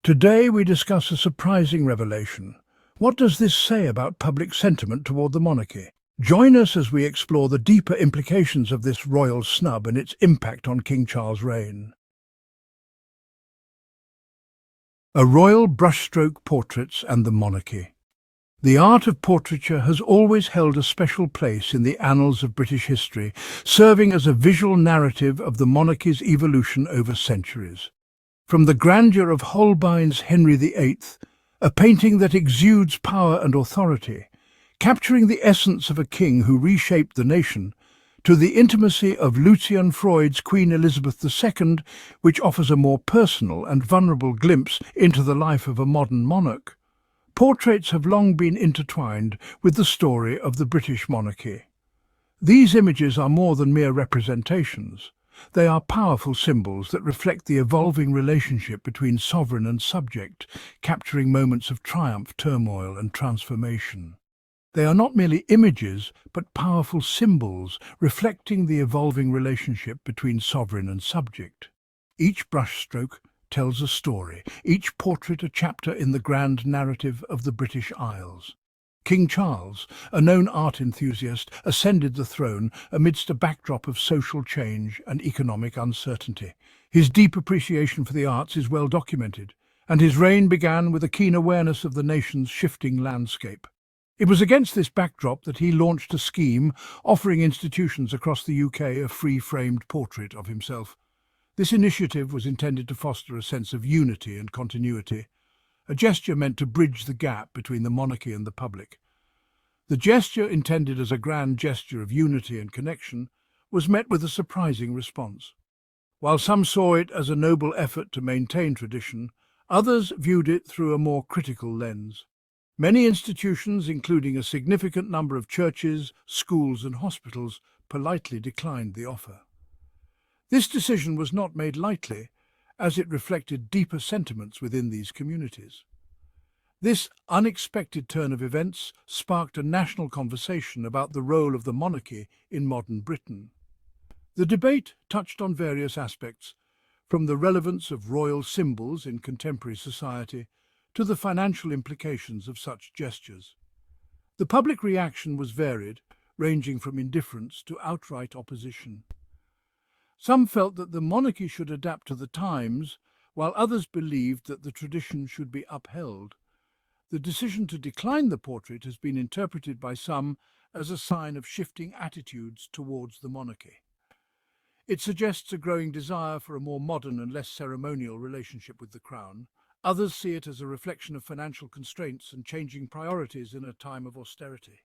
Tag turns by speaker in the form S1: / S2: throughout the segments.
S1: Today we discuss a surprising revelation. What does this say about public sentiment toward the monarchy? Join us as we explore the deeper implications of this royal snub and its impact on King Charles' reign. A royal brushstroke portraits and the monarchy. The art of portraiture has always held a special place in the annals of British history, serving as a visual narrative of the monarchy's evolution over centuries. From the grandeur of Holbein's Henry VIII, a painting that exudes power and authority, capturing the essence of a king who reshaped the nation, to the intimacy of Lucian Freud's Queen Elizabeth II, which offers a more personal and vulnerable glimpse into the life of a modern monarch. Portraits have long been intertwined with the story of the British monarchy. These images are more than mere representations. They are powerful symbols that reflect the evolving relationship between sovereign and subject, capturing moments of triumph, turmoil, and transformation. They are not merely images, but powerful symbols reflecting the evolving relationship between sovereign and subject. Each brushstroke tells a story, each portrait a chapter in the grand narrative of the British Isles. King Charles, a known art enthusiast, ascended the throne amidst a backdrop of social change and economic uncertainty. His deep appreciation for the arts is well documented, and his reign began with a keen awareness of the nation's shifting landscape. It was against this backdrop that he launched a scheme offering institutions across the UK a free-framed portrait of himself. This initiative was intended to foster a sense of unity and continuity, a gesture meant to bridge the gap between the monarchy and the public. The gesture, intended as a grand gesture of unity and connection, was met with a surprising response. While some saw it as a noble effort to maintain tradition, others viewed it through a more critical lens. Many institutions, including a significant number of churches, schools and hospitals, politely declined the offer. This decision was not made lightly, as it reflected deeper sentiments within these communities. This unexpected turn of events sparked a national conversation about the role of the monarchy in modern Britain. The debate touched on various aspects, from the relevance of royal symbols in contemporary society to the financial implications of such gestures. The public reaction was varied, ranging from indifference to outright opposition. Some felt that the monarchy should adapt to the times, while others believed that the tradition should be upheld. The decision to decline the portrait has been interpreted by some as a sign of shifting attitudes towards the monarchy. It suggests a growing desire for a more modern and less ceremonial relationship with the crown. Others see it as a reflection of financial constraints and changing priorities in a time of austerity.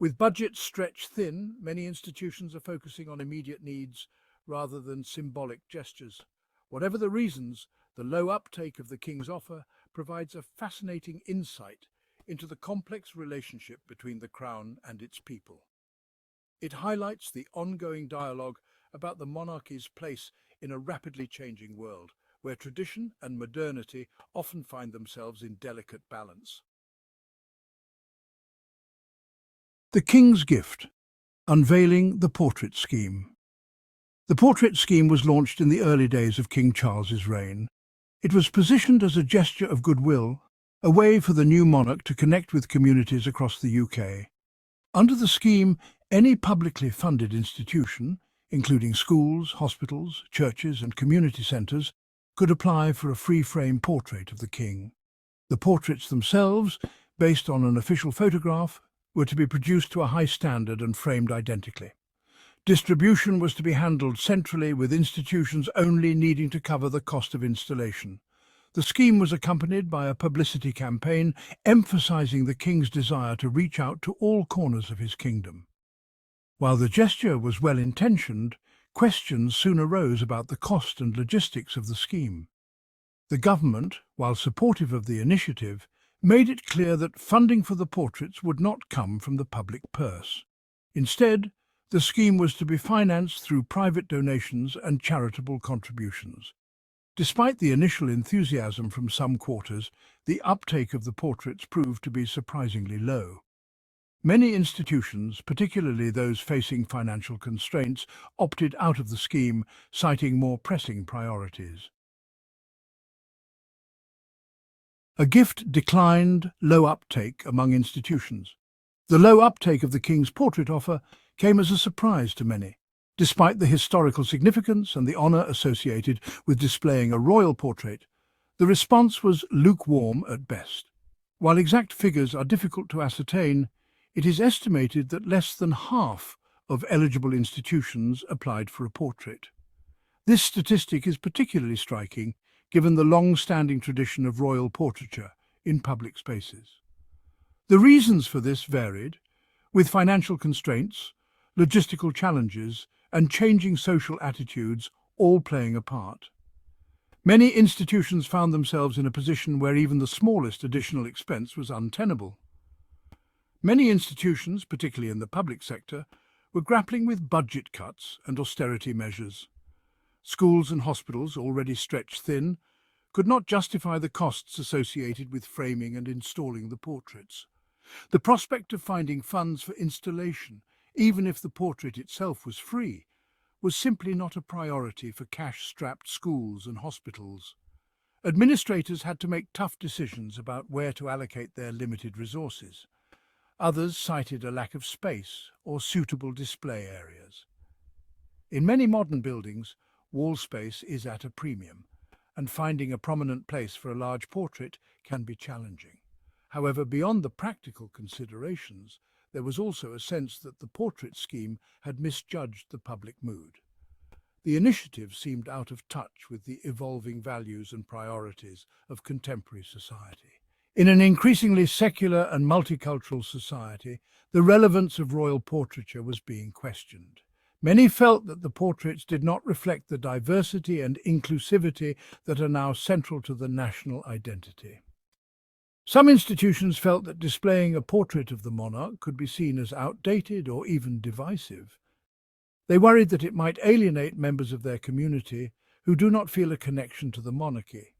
S1: With budgets stretched thin, many institutions are focusing on immediate needs rather than symbolic gestures. Whatever the reasons, the low uptake of the King's offer provides a fascinating insight into the complex relationship between the Crown and its people. It highlights the ongoing dialogue about the monarchy's place in a rapidly changing world, where tradition and modernity often find themselves in delicate balance. The King's Gift, unveiling the portrait scheme. The portrait scheme was launched in the early days of King Charles's reign. It was positioned as a gesture of goodwill, a way for the new monarch to connect with communities across the UK. Under the scheme, any publicly funded institution, including schools, hospitals, churches and community centres, could apply for a free-frame portrait of the king. The portraits themselves, based on an official photograph, were to be produced to a high standard and framed identically. Distribution was to be handled centrally, with institutions only needing to cover the cost of installation. The scheme was accompanied by a publicity campaign emphasising the king's desire to reach out to all corners of his kingdom. While the gesture was well-intentioned, questions soon arose about the cost and logistics of the scheme. The government, while supportive of the initiative, made it clear that funding for the portraits would not come from the public purse. Instead, the scheme was to be financed through private donations and charitable contributions. Despite the initial enthusiasm from some quarters, the uptake of the portraits proved to be surprisingly low. Many institutions, particularly those facing financial constraints, opted out of the scheme, citing more pressing priorities. A gift declined, low uptake among institutions. The low uptake of the king's portrait offer came as a surprise to many. Despite the historical significance and the honour associated with displaying a royal portrait, the response was lukewarm at best. While exact figures are difficult to ascertain, it is estimated that less than half of eligible institutions applied for a portrait. This statistic is particularly striking given the long-standing tradition of royal portraiture in public spaces. The reasons for this varied, with financial constraints, logistical challenges, and changing social attitudes all playing a part. Many institutions found themselves in a position where even the smallest additional expense was untenable. Many institutions, particularly in the public sector, were grappling with budget cuts and austerity measures. Schools and hospitals, already stretched thin, could not justify the costs associated with framing and installing the portraits. The prospect of finding funds for installation, even if the portrait itself was free, was simply not a priority for cash-strapped schools and hospitals. Administrators had to make tough decisions about where to allocate their limited resources. Others cited a lack of space or suitable display areas. In many modern buildings, wall space is at a premium, and finding a prominent place for a large portrait can be challenging. However, beyond the practical considerations, there was also a sense that the portrait scheme had misjudged the public mood. The initiative seemed out of touch with the evolving values and priorities of contemporary society. In an increasingly secular and multicultural society, the relevance of royal portraiture was being questioned. Many felt that the portraits did not reflect the diversity and inclusivity that are now central to the national identity. Some institutions felt that displaying a portrait of the monarch could be seen as outdated or even divisive. They worried that it might alienate members of their community who do not feel a connection to the monarchy.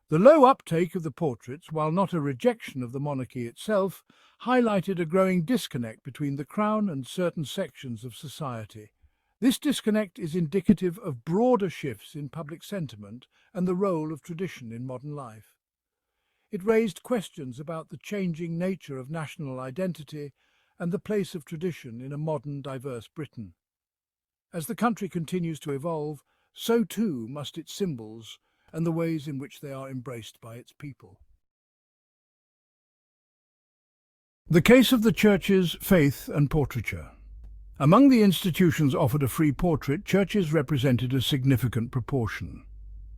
S1: The low uptake of the portraits, while not a rejection of the monarchy itself, highlighted a growing disconnect between the crown and certain sections of society. This disconnect is indicative of broader shifts in public sentiment and the role of tradition in modern life. It raised questions about the changing nature of national identity and the place of tradition in a modern, diverse Britain. As the country continues to evolve, so too must its symbols and the ways in which they are embraced by its people. The case of the Church's faith and portraiture. Among the institutions offered a free portrait, churches represented a significant proportion.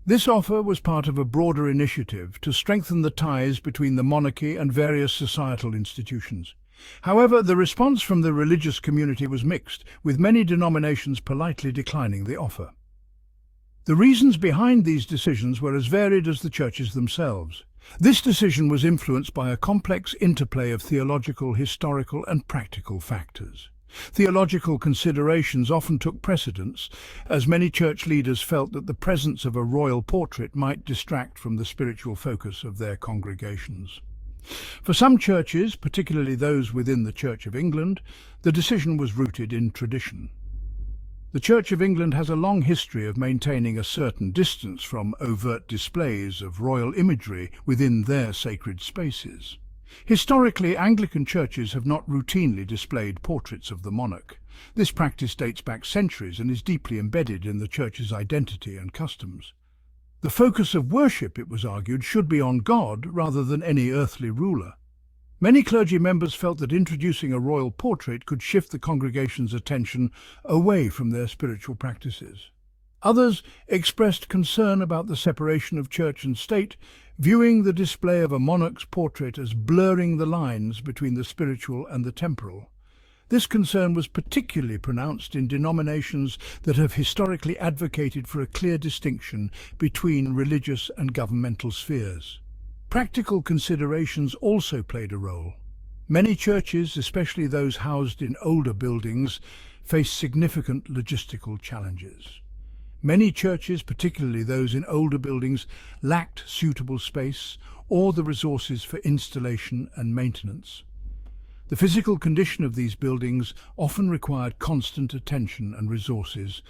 S1: This offer was part of a broader initiative to strengthen the ties between the monarchy and various societal institutions. However, the response from the religious community was mixed, with many denominations politely declining the offer. The reasons behind these decisions were as varied as the churches themselves. This decision was influenced by a complex interplay of theological, historical, and practical factors. Theological considerations often took precedence, as many church leaders felt that the presence of a royal portrait might distract from the spiritual focus of their congregations. For some churches, particularly those within the Church of England, the decision was rooted in tradition. The Church of England has a long history of maintaining a certain distance from overt displays of royal imagery within their sacred spaces. Historically, Anglican churches have not routinely displayed portraits of the monarch. This practice dates back centuries and is deeply embedded in the church's identity and customs. The focus of worship, it was argued, should be on God rather than any earthly ruler. Many clergy members felt that introducing a royal portrait could shift the congregation's attention away from their spiritual practices. Others expressed concern about the separation of church and state, viewing the display of a monarch's portrait as blurring the lines between the spiritual and the temporal. This concern was particularly pronounced in denominations that have historically advocated for a clear distinction between religious and governmental spheres. Practical considerations also played a role. Many churches, especially those housed in older buildings, faced significant logistical challenges. Many churches, particularly those in older buildings, lacked suitable space or the resources for installation and maintenance. The physical condition of these buildings often required constant attention and resources,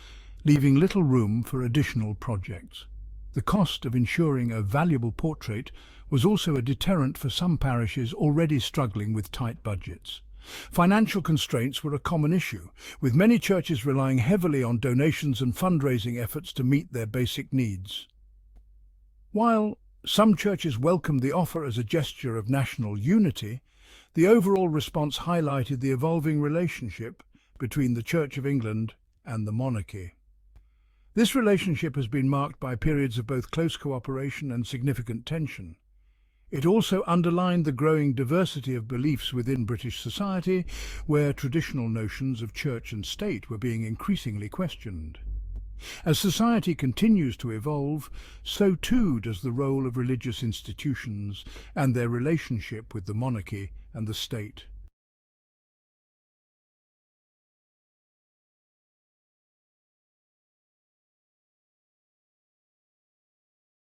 S1: leaving little room for additional projects. The cost of ensuring a valuable portrait was also a deterrent for some parishes already struggling with tight budgets. Financial constraints were a common issue, with many churches relying heavily on donations and fundraising efforts to meet their basic needs. While some churches welcomed the offer as a gesture of national unity, the overall response highlighted the evolving relationship between the Church of England and the monarchy. This relationship has been marked by periods of both close cooperation and significant tension. It also underlined the growing diversity of beliefs within British society, where traditional notions of church and state were being increasingly questioned. As society continues to evolve, so too does the role of religious institutions and their relationship with the monarchy and the state.